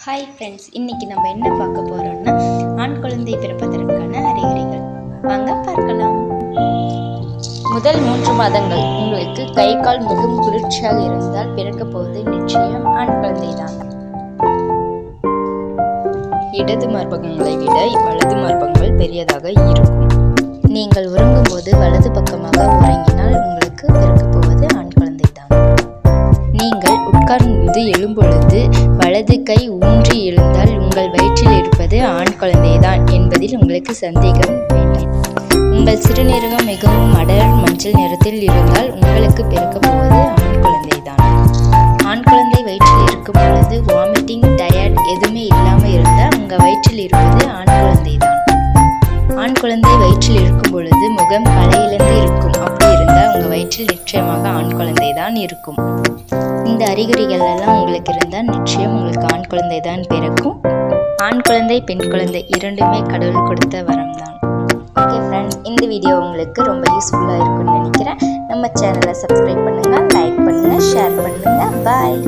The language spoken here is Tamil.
ஹாய் ஃப்ரெண்ட்ஸ், இன்றைக்கி நம்ம என்ன பார்க்க போகிறோம்னா ஆண் குழந்தை பிறப்பதற்கான அறிகுறிகள். வாங்க பார்க்கலாம். முதல் 3 மாதங்கள் உங்களுக்கு கை கால் மிகவும் குளிர்ச்சியாக இருந்தால் பிறக்கப் போவது நிச்சயம் ஆண் குழந்தை தான். இடது மார்பகங்களை விட வலது மார்பகங்கள் பெரியதாக இருக்கும். நீங்கள் உறங்கும் போது வலது பக்கமாக உறங்கினால் உங்களுக்கு பிறக்கப் போவது ஆண் குழந்தை தான். நீங்கள் உட்கார்ந்து எழும்பொழுது வலது கை ஊன்றி எழுந்தால் உங்கள் வயிற்றில் இருப்பது ஆண் குழந்தைதான் என்பதில் உங்களுக்கு சந்தேகம் வேண்டாம். உங்கள் சிறுநீரகம் மிகவும் அடர் மஞ்சள் நிறத்தில் இருந்தால் உங்களுக்கு பிறக்கப் போவது ஆண் குழந்தைதான். ஆண் குழந்தை வயிற்றில் இருக்கும் பொழுது வாமிட்டிங், டயர்ட் எதுவுமே இல்லாமல் இருந்தால் உங்கள் வயிற்றில் இருப்பது ஆண் குழந்தைதான். ஆண் குழந்தை வயிற்றில் இருக்கும் பொழுது முகம் களையிழந்து இருக்கும். அப்படி இருந்தால் உங்கள் வயிற்றில் நிச்சயமாக ஆண் குழந்தை தான் இருக்கும். இந்த அறிகுறிகள் எல்லாம் உங்களுக்கு இருந்தால் நிச்சயம் உங்களுக்கு ஆண் குழந்தை தான் பிறக்கும். ஆண் குழந்தை பெண் குழந்தை இரண்டுமே கடவுள் கொடுத்த வரம் தான். ஓகே ஃப்ரெண்ட்ஸ், இந்த வீடியோ உங்களுக்கு ரொம்ப யூஸ்ஃபுல்லாக இருக்கும்னு நினைக்கிறேன். நம்ம சேனலை சப்ஸ்கிரைப் பண்ணுங்கள், லைக் பண்ணுங்கள், ஷேர் பண்ணுங்கள். பாய்.